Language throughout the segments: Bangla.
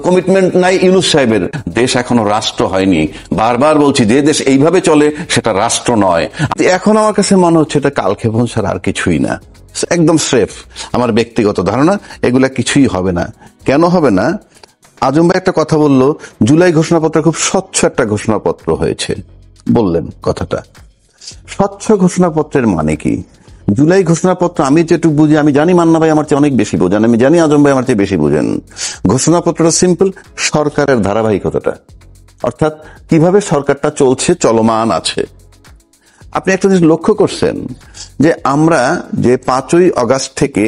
কমিটমেন্ট নাই ইউনূস সাহেবের। দেশ এখনো রাষ্ট্র হয়নি, বারবার বলছি যে দেশ এইভাবে চলে সেটা রাষ্ট্র নয়। এখন আমার কাছে মনে হচ্ছে এটা কালক্ষেপণ ছাড়া আর কিছুই না, একদম স্রেফ আমার ব্যক্তিগত ধারণা, এগুলা কিছুই হবে না। কেন হবে না? আজম ভাই একটা কথা বললো, জুলাই ঘোষণাপত্র খুব স্বচ্ছ একটা ঘোষণাপত্র হয়েছে বললেন। কথাটা স্বচ্ছ ঘোষণাপত্রের মানে কি? জুলাই ঘোষণাপত্র আমি যেটুকু বুঝি, আমি জানি মান্না ভাই আমার চেয়ে অনেক বেশি বোঝেন, আমি জানি আজম ভাই আমার চেয়ে বেশি বোঝেন। ঘোষণাপত্রটা সিম্পল, সরকারের ধারাবাহিকতাটা, অর্থাৎ কিভাবে সরকারটা চলছে, চলমান আছে। আপনি একটা জিনিস লক্ষ্য করছেন যে আমরা যে 5ই আগস্ট থেকে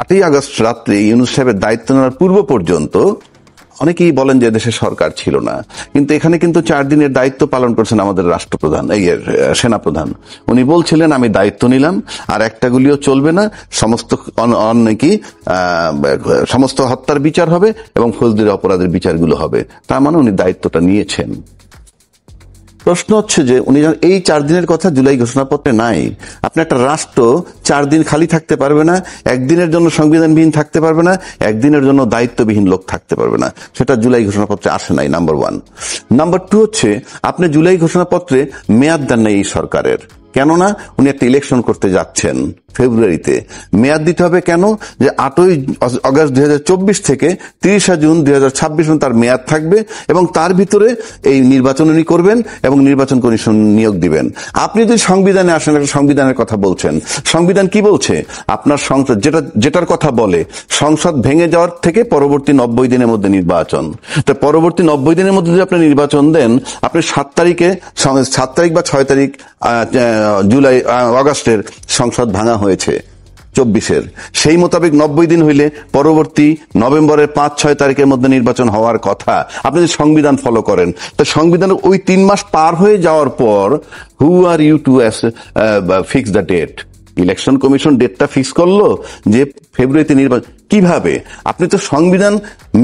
8ই আগস্ট রাত্রে ইউনূস সাহেবের দায়িত্ব নেওয়ার পূর্ব পর্যন্ত অনেকেই বলেন যে দেশে সরকার ছিল না, কিন্তু এখানে কিন্তু 4 দিনের দায়িত্ব পালন করছেন আমাদের রাষ্ট্রপ্রধান, এই সেনাপ্রধান। উনি বলছিলেন আমি দায়িত্ব নিলাম, আর একটা গুলিও চলবে না, সমস্ত হত্যার বিচার হবে এবং ফৌজদারি অপরাধের বিচারগুলো হবে। তার মানে উনি দায়িত্বটা নিয়েছেন। প্রশ্ন হচ্ছে যে উনি এই 4 দিনের কথা জুলাই ঘোষণাপত্রে নাই। আপনি একটা রাষ্ট্র 4 দিন খালি থাকতে পারবে না, একদিনের জন্য সংবিধানবিহীন থাকতে পারবে না, একদিনের জন্য দায়িত্ববিহীন লোক থাকতে পারবে না, সেটা জুলাই ঘোষণাপত্রে আসে নাই, নাম্বার 1। নাম্বার 2 হচ্ছে আপনি জুলাই ঘোষণাপত্রে মেয়াদ দেন নাই এই সরকারের। কেননা উনি একটা ইলেকশন করতে যাচ্ছেন ফেব্রুয়ারিতে। মেয়াদ দিতে হবে কেন? যে 8ই আগস্ট 2024 থেকে 30 জুন 2026 তার মেয়াদ থাকবে এবং তার ভিতরে এই নির্বাচন উনি করবেন এবং নির্বাচন কমিশন নিয়োগ দিবেন। আপনি যদি সংবিধানে আসেন, একটা সংবিধানের কথা বলছেন, সংবিধান কি বলছে? আপনার সংসদ যেটার কথা বলে, সংসদ ভেঙে যাওয়ার থেকে পরবর্তী 90 দিনের মধ্যে নির্বাচন। তো পরবর্তী 90 দিনের মধ্যে যদি আপনি নির্বাচন দেন, আপনি 7 তারিখ বা 6 তারিখ জুলাই আগস্টের সংসদ ভাঙা হয়েছে 24-এর, সেই মোতাবেক 90 দিন হইলে পরবর্তী নভেম্বরের 5-6 তারিখের মধ্যে নির্বাচন হওয়ার কথা। আপনি যদি সংবিধান ফলো করেন, তো সংবিধানের ওই 3 মাস পার হয়ে যাওয়ার পর who are you to fix the date? Election commission ডেটটা ফিক্স করলো যে ফেব্রুয়ারিতে নির্বাচন। কিভাবে? আপনি তো সংবিধান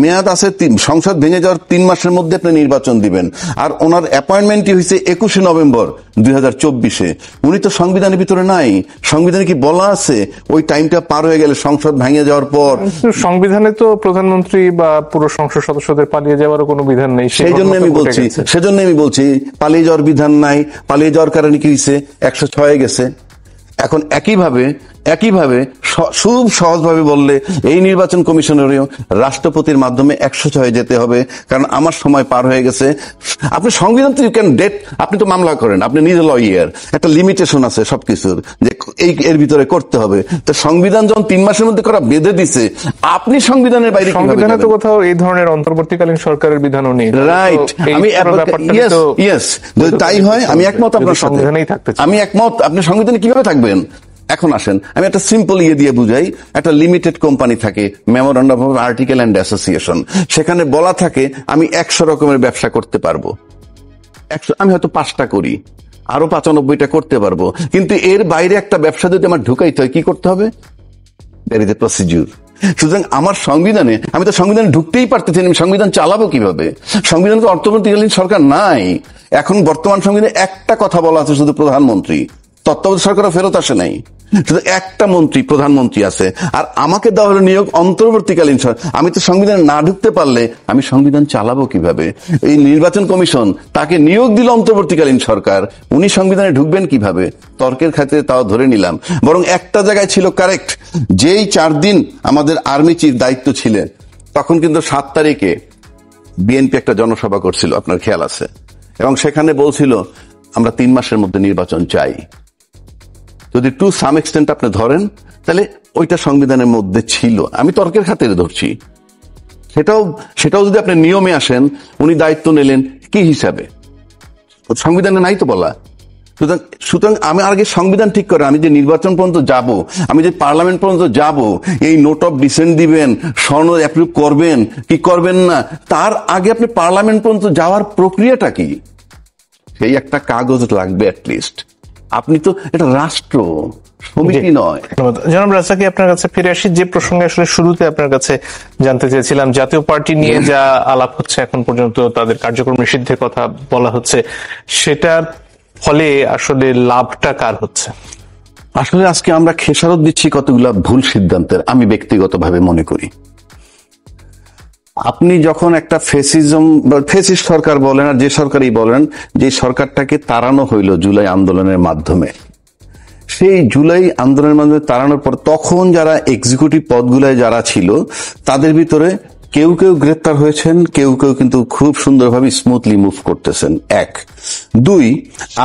মেয়াদ আছে, সংসদ ভেঙে যাওয়ার 3 মাসের মধ্যে আপনি নির্বাচন দিবেন, আর ওনার অ্যাপয়েন্টমেন্টই হয়েছে 21 নভেম্বর 2024-এ। উনি তো সংবিধানের ভিতরে নাই। সংবিধানে কি বলা আছে ওই টাইমটা পার হয়ে গেলে সংসদ ভেঙে যাওয়ার পর? সংবিধানে তো প্রধানমন্ত্রী বা পুরো সংসদ সদস্যদের পালিয়ে যাওয়ারও কোনো বিধান নেই। সেজন্য আমি বলছি পালিয়ে যাওয়ার বিধান নাই। পালিয়ে যাওয়ার কারণে কি হয়েছে? 106 গেছে। এখন একইভাবে খুব সহজভাবে বললে এই নির্বাচন কমিশনেরও রাষ্ট্রপতির মাধ্যমে 106 যেতে হবে, কারণ আমার সময় পার হয়ে গেছে। আপনি সংবিধান তো ডেট, আপনি তো মামলা করেন, আপনি নিজে লয়ার, একটা লিমিটেশন আছে সবকিছুর যে এর ভিতরে করতে হবে। তো সংবিধান যখন 3 মাসের মধ্যে করা বেঁধে দিছে, আপনি সংবিধানের বাইরে সংবিধানে তো কোথাও এই ধরনের অন্তর্বর্তীকালীন সরকারের বিধানও নেই। রাইট, আমি ইয়েস, যদি তাই হয় আমি একমত আপনার সাথে, আমি একমত। আপনি সংবিধানে কিভাবে থাকবেন? এখন আসেন আমি একটা সিম্পল দিয়ে বুঝাই। একটা লিমিটেড কোম্পানি থাকে, memorandum of article and association, সেখানে বলা থাকে আমি 100 রকমের ব্যবসা করতে পারবো। আমি হয়তো 5টা করি, আরো 95টা করতে পারবো, কিন্তু এর বাইরে একটা ব্যবসা যদি আমার ঢুকাইতে হয় কি করতে হবে? There is a procedure. সুতরাং আমার সংবিধানে, আমি তো সংবিধানে ঢুকতেই পারতেছি না, আমি সংবিধান চালাবো কিভাবে? সংবিধান তো অন্তর্বর্তীকালীন সরকার নাই। এখন বর্তমান সংবিধানে একটা কথা বলা আছে, শুধু প্রধানমন্ত্রী, তত্ত্বাবধায়ক সরকারও ফেরত আসে নাই, শুধু একটা মন্ত্রী প্রধানমন্ত্রী আছে। আর আমাকে দেওয়া হলো নিয়োগ অন্তর্বর্তীকালীন সরকার। আমি তো সংবিধানে না ঢুকতে পারলে আমি সংবিধান চালাবো কিভাবে? এই নির্বাচন কমিশন, তাকে নিয়োগ দিল অন্তর্বর্তীকালীন সরকার, উনি সংবিধানে ঢুকবেন কিভাবে? তর্কের খাতিরে তাও ধরে নিলাম। বরং একটা জায়গায় ছিল কারেক্ট, যেই 4 দিন আমাদের আর্মি চিফ দায়িত্ব ছিলেন, তখন কিন্তু 7 তারিখে বিএনপি একটা জনসভা করছিল, আপনার খেয়াল আছে, এবং সেখানে বলছিল আমরা 3 মাসের মধ্যে নির্বাচন চাই। যদি টু সাম এক্সটেন্ট আপনি ধরেন, তাহলে ওইটা সংবিধানের মধ্যে ছিল। আমি তর্কের খাতিরে ধরছি। সেটাও যদি আপনি নিয়মে আসেন, উনি দায়িত্ব নিলেন কি হিসাবে? সংবিধানে নাই তো বলা। সুতরাং আমি আগে সংবিধান ঠিক করে, আমি যে নির্বাচন পর্যন্ত যাব, আমি যে পার্লামেন্ট পর্যন্ত যাব, এই নোট অফ ডিসেন্ট দিবেন, সনদ অ্যাপ্রুভ করবেন কি করবেন না, তার আগে আপনি পার্লামেন্ট পর্যন্ত যাওয়ার প্রক্রিয়াটা কি, সেই একটা কাগজ লাগবে অ্যাটলিস্ট। আপনি তো এটা রাষ্ট্র, সমিতি নয়। জনাব রাজ্জাকি, আপনার কাছে ফিরে আসি। যে প্রসঙ্গে আসলে শুরুতে আপনার কাছে জানতে চেয়েছিলাম, জাতীয় পার্টি নিয়ে যা আলাপ হচ্ছে এখন পর্যন্ত, তাদের কার্যক্রম নিষিদ্ধের কথা বলা হচ্ছে, সেটার ফলে আসলে লাভটা কার হচ্ছে? আসলে আজকে আমরা খেসারত দিচ্ছি কতগুলা ভুল সিদ্ধান্তের, আমি ব্যক্তিগতভাবে মনে করি। আপনি যখন একটা ফেসিজম বা ফেসিস্ট সরকার বলেন আর যে সরকারই বলেন, যে সরকারটাকে তাড়ানো হইল জুলাই আন্দোলনের মাধ্যমে, সেই জুলাই আন্দোলনের মাধ্যমে তাড়ানোর পর তখন যারা এক্সিকিউটিভ পদগুলোয় যারা ছিল তাদের ভিতরে কেউ কেউ গ্রেপ্তার হয়েছেন, কেউ কেউ কিন্তু খুব সুন্দরভাবে স্মুথলি মুভ করতেছেন। এক। দুই,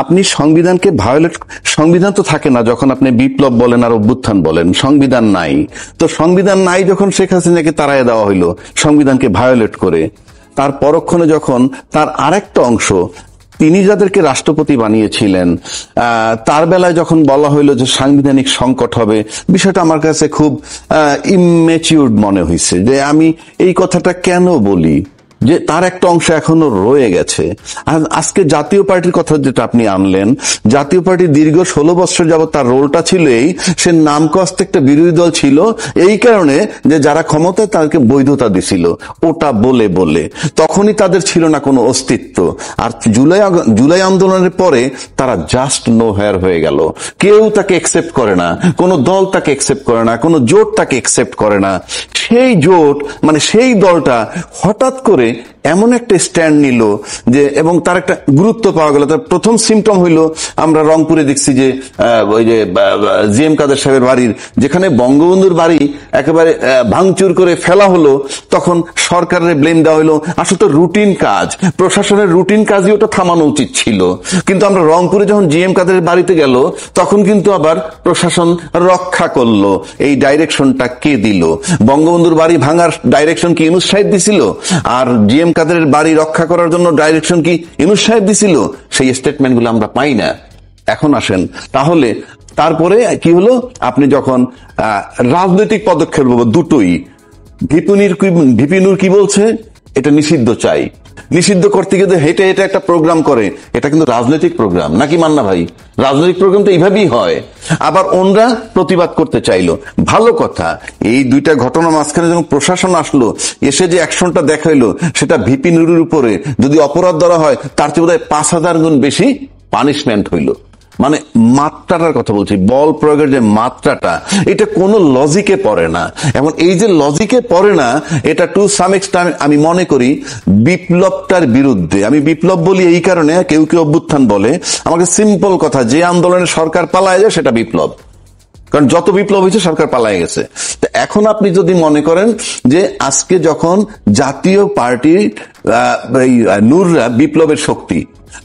আপনি সংবিধানকে ভায়োলেট, সংবিধান তো থাকে না যখন আপনি বিপ্লব বলেন আর অভ্যুত্থান বলেন, সংবিধান নাই। তো সংবিধান নাই যখন শেখ হাসিনাকে তাড়াইয়া দেওয়া হইল সংবিধানকে ভায়োলেট করে, তার পরক্ষণে যখন তার আরেকটা অংশ, তিনি যাদেরকে রাষ্ট্রপতি বানিয়েছিলেন, তার বেলায় যখন বলা হইলো যে সাংবিধানিক সংকট হবে, বিষয়টা আমার কাছে খুব ইম্যাচিউরড মনে হয়েছে। যে আমি এই কথাটা কেন বলি, যে তার একটা অংশ এখনো রয়ে গেছে। আর আজকে জাতীয় পার্টির কথা যেটা আপনি আনলেন, জাতীয় পার্টি দীর্ঘ 16 বছর যাবত তার রোলটা ছিল এই, সে নামকস্ত একটা বিরোধী দল ছিল এই কারণে যে যারা ক্ষমতায় তাদেরকে বৈধতা দিছিল ওটা বলে বলে, তখনই তাদের ছিল না কোনো অস্তিত্ব। আর জুলাই আন্দোলনের পরে তারা জাস্ট নো হেয়ার হয়ে গেল। কেউ তাকে একসেপ্ট করে না, কোনো দল তাকে একসেপ্ট করে না, কোনো জোট তাকে একসেপ্ট করে না। সেই জোট মানে সেই দলটা হঠাৎ করে এমন একটা স্ট্যান্ড নিল যে, এবং তার একটা গুরুত্ব পাওয়া গেল। তার প্রথম সিমটম হইল, আমরা রংপুরে দেখছি যে ওই যে জিএম কাদের সাহেবের বাড়ির, যেখানে বঙ্গবন্ধুর বাড়ি একেবারে ভাঙচুর করে ফেলা হলো, তখন সরকারের ব্লেম দেওয়া হলো। আসলে তো রুটিন কাজ, প্রশাসনের রুটিন কাজই ওটা থামানো উচিত ছিল। কিন্তু আমরা রংপুরে যখন জিএম কাদের বাড়িতে গেল, তখন কিন্তু আবার প্রশাসন রক্ষা করলো। এই ডাইরেকশনটা কে দিল? বঙ্গবন্ধুর বাড়ি ভাঙার ডাইরেকশন কি ইউনূস সাহেব দিছিল? আর জিএম কাদের বাড়ি রক্ষা করার জন্য ডাইরেকশন কি ইউনূস সাহেব দিছিল? সেই স্টেটমেন্ট গুলো আমরা পাই না। এখন আসেন তাহলে, তারপরে কি হলো? আপনি যখন রাজনৈতিক পদক্ষেপ দুটোই, ভিপি নূর কি বলছে, এটা নিষিদ্ধ চাই, নিষিদ্ধ করতে গিয়ে হেঁটে হেঁটে একটা প্রোগ্রাম করে, এটা কিন্তু রাজনৈতিক প্রোগ্রাম নাকি মান্না ভাই? রাজনৈতিক প্রোগ্রাম তো এইভাবেই হয়। আবার ওনরা প্রতিবাদ করতে চাইলো, ভালো কথা। এই দুইটা ঘটনার মাঝখানে যখন প্রশাসন আসলো, এসে যে অ্যাকশনটা দেখাইলো, সেটা ভিপি নুরের উপরে যদি অপরাধ ধরা হয়, তার চেয়ে বোধহয় 5000 গুণ বেশি পানিশমেন্ট হইলো। মানে মাত্রাটার কথা বলছি, বল প্রয়োগের যে মাত্রাটা, এটা কোনো লজিকে পড়ে না। এবং এই যে লজিকে পড়ে না, এটা টু সাম এক্সটেন্ট আমি মনে করি বিপ্লবটার বিরুদ্ধে। আমি বিপ্লব বলি এই কারণে, কেউ কেউ অভ্যুত্থান বলে। আমাকে সিম্পল কথা, যে আন্দোলনে সরকার পালায় যায় সেটা বিপ্লব। কারণ যত বিপ্লব হয়েছে সরকার পালায় গেছে। তো এখন আপনি যদি মনে করেন যে আজকে যখন জাতীয় পার্টির নূররা বিপ্লবের শক্তি,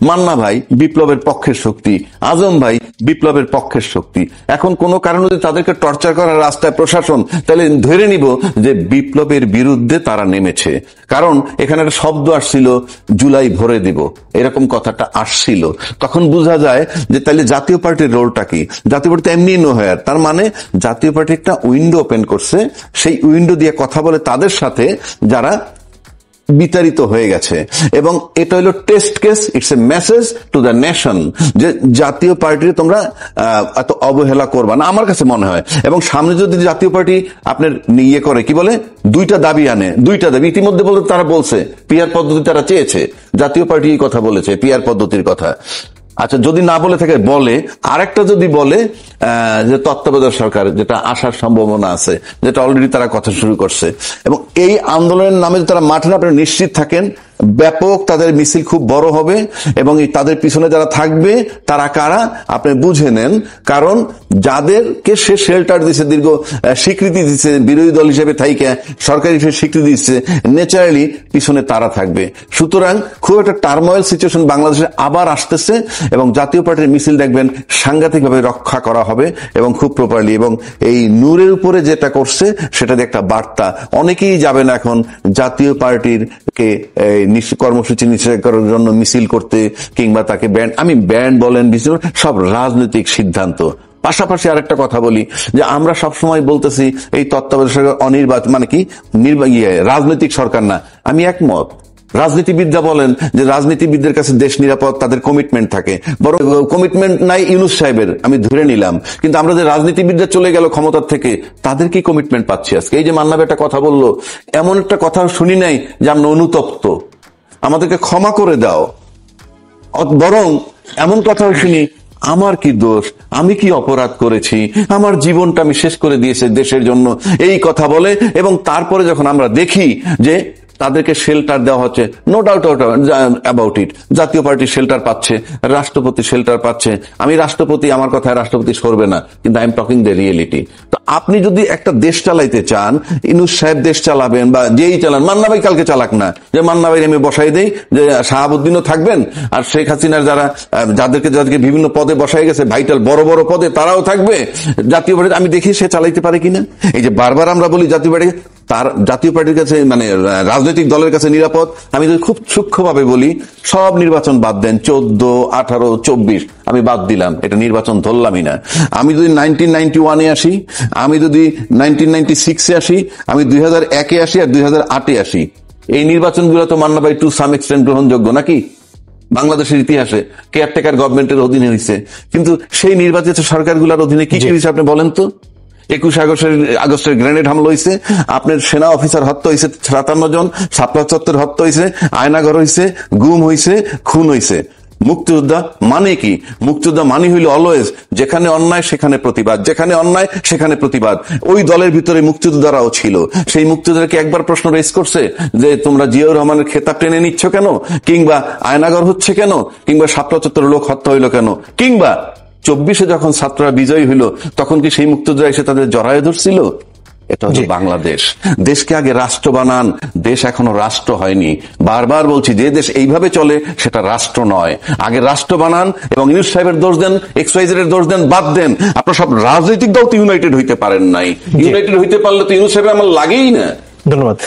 মান্না ভাই বিপ্লবের পক্ষের শক্তি, আজম ভাই বিপ্লবের পক্ষের শক্তি, এখন কোনো কারণে যদি তাদেরকে টর্চার করার রাস্তায় প্রশাসন, তাহলে ধরে নিব যে বিপ্লবের বিরুদ্ধে তারা নেমেছে। কারণ এখানে একটা শব্দ আসছিল, জুলাই ভরে দিব, এরকম কথাটা আসছিল। তখন বোঝা যায় যে তাহলে জাতীয় পার্টির রোলটা কি। জাতীয় পার্টি এমনি নো হয়, তার মানে জাতীয় পার্টি একটা উইন্ডো ওপেন করছে, সেই উইন্ডো দিয়ে কথা বলে তাদের সাথে যারা বিতাড়িত হয়ে গেছে। এবং এটা হলো test case, it's a message to the nation যে জাতীয় পার্টির তোমরা এত অবহেলা করবা না, আমার কাছে মনে হয়। এবং সামনে যদি জাতীয় পার্টি আপনার ইয়ে করে, কি বলে, দুইটা দাবি আনে, দুইটা দাবি ইতিমধ্যে বলতে তারা বলছে, পিআর পদ্ধতি তারা চেয়েছে, জাতীয় পার্টি এই কথা বলেছে, পিআর পদ্ধতির কথা। আচ্ছা, যদি না বলে থাকে বলে, আরেকটা যদি বলে যে তত্ত্বাবধায়ক সরকার, যেটা আসার সম্ভাবনা আছে, যেটা অলরেডি তারা কথা শুরু করছে। এবং এই আন্দোলনের নামে তারা মাঠে, আপনারা নিশ্চিত থাকেন ব্যাপক তাদের মিছিল খুব বড় হবে। এবং তাদের পিছনে যারা থাকবে তারা কারা আপনি বুঝে নেন। কারণ যাদেরকে সে শেল্টার দিচ্ছে, দীর্ঘ স্বীকৃতি দিচ্ছে, বিরোধী দল হিসেবে থাইকে সরকারি হিসেবে স্বীকৃতি দিচ্ছে, ন্যাচারালি পিছনে তারা থাকবে। সুতরাং খুব একটা টার্মোয়েল সিচুয়েশন বাংলাদেশে আবার আসতেছে। এবং জাতীয় পার্টির মিছিল দেখবেন সাংঘাতিকভাবে রক্ষা করা হবে এবং খুব প্রপারলি। এবং এই নূরের উপরে যেটা করছে সেটা দিয়ে একটা বার্তা, অনেকেই যাবে না এখন জাতীয় পার্টির কে কর্মসূচি নিষেধ করার জন্য মিছিল করতে, কিংবা তাকে ব্যান্ড, আমি ব্যান্ড বলেন সব রাজনৈতিক সিদ্ধান্ত। পাশাপাশি আরেকটা কথা বলি, যে আমরা সবসময় বলতেছি এই তত্ত্বাবধায়ক সরকার অনির্বাচিত, মানে কি রাজনৈতিক সরকার না। আমি একমত, রাজনীতিবিদরা বলেন যে রাজনীতিবিদদের কাছে দেশ নিরাপদ, তাদের কমিটমেন্ট থাকে। বড় কমিটমেন্ট নাই ইউনূস সাহেবের, আমি ধরে নিলাম। কিন্তু আমরা যে রাজনীতিবিদরা চলে গেল ক্ষমতার থেকে, তাদের কি কমিটমেন্ট পাচ্ছি আজকে? এই যে মান্না ভাই একটা কথা বললো, এমন একটা কথা শুনি নাই যে আমরা অনুতপ্ত, আমাদেরকে ক্ষমা করে দাও। বরং এমন কথাও শুনি, আমার কি দোষ, আমি কি অপরাধ করেছি, আমার জীবনটা আমি শেষ করে দিয়েছে দেশের জন্য, এই কথা বলে। এবং তারপরে যখন আমরা দেখি যে তাদেরকে শেল্টার দেওয়া হচ্ছে, নো ডাউট অ্যাবাউট ইট। জাতীয় পার্টি শেল্টার পাচ্ছে, রাষ্ট্রপতি শেল্টার পাচ্ছে। আমি রাষ্ট্রপতি, আমার কথায় রাষ্ট্রপতি সরবে না, কিন্তু I am talking the reality. তো আপনি যদি একটা দেশ চালাইতে চান, ইউনূস সাহেব দেশ চালাবেন বা যেই চালান, মান্না ভাই কালকে চালাক না, যে মান্না ভাই আমি বসাই দেই, যে শাহাবুদ্দিনও থাকবেন, আর শেখ হাসিনার যাদেরকে বিভিন্ন পদে বসাই গেছে, ভাইটাল বড় বড় পদে, তারাও থাকবে। জাতীয় পার্টি আমি দেখি সে চালাইতে পারে কিনা। এই যে বারবার আমরা বলি জাতীয় পার্টি, তার জাতীয় পার্টির কাছে মানে রাজনৈতিক দলের কাছে নিরাপদ। আমি যদি খুব সূক্ষ্মভাবে বলি, সব নির্বাচন বাদ দেন, 14, 18, 24 আমি বাদ দিলাম, এটা নির্বাচন ধরলামই না। আমি যদি 1991-এ আসি, আমি যদি 1996-এ আসি, আমি 2001-এ আসি, আর 2008-এ আসি, এই নির্বাচনগুলো তো মান্না ভাই টু সাম এক্সটেন্ট গ্রহণযোগ্য নাকি? বাংলাদেশের ইতিহাসে কেয়ারটেকার গভর্নমেন্টের অধীনে হয়েছে, কিন্তু সেই নির্বাচিত সরকারগুলোর অধীনে কি কি হয়েছে আপনি বলেন তো? 21 আগস্টের গ্রেনেড হামলা হয়েছে, আপনার সেনা অফিসার হত্যা হয়েছে 57 জন, শাপলা চত্বর হত্যা হয়েছে, আয়নাঘর হয়েছে, গুম হয়েছে, খুন হয়েছে। মুক্তিযোদ্ধা মানে কি? মুক্তিযোদ্ধা মানে হইল অলওয়েজ যেখানে অন্যায় সেখানে প্রতিবাদ, যেখানে অন্যায় সেখানে প্রতিবাদ। ওই দলের ভিতরে মুক্তিযোদ্ধারাও ছিল। সেই মুক্তিযোদ্ধাকে একবার প্রশ্ন রেজ করছে যে তোমরা জিয়াউর রহমানের খেতাব টেনে নিচ্ছ কেন, কিংবা আয়নাঘর হচ্ছে কেন, কিংবা শাপলা চত্বরের লোক হত্যা হইল কেন, কিংবা 24-এ যখন ছাত্ররা বিজয়ী হইল তখন কি সেই মুক্তিযোদ্ধা এসে তাদের জড়ায় ধরছিল? এটা হচ্ছে বাংলাদেশ। দেশকে আগে রাষ্ট্র বানান, দেশ এখনো রাষ্ট্র হয়নি। বারবার বলছি, যে দেশ এইভাবে চলে সেটা রাষ্ট্র নয়। আগে রাষ্ট্র বানান, এবং ইউনূস সাহেবের দোষ দেন, XYZ এর দোষ দেন, বাদ দেন। আপনার সব রাজনৈতিক দল তো ইউনাইটেড হইতে পারেন নাই। ইউনাইটেড হইতে পারলে তো ইউনূস সাহেবের আমার লাগেই না। ধন্যবাদ।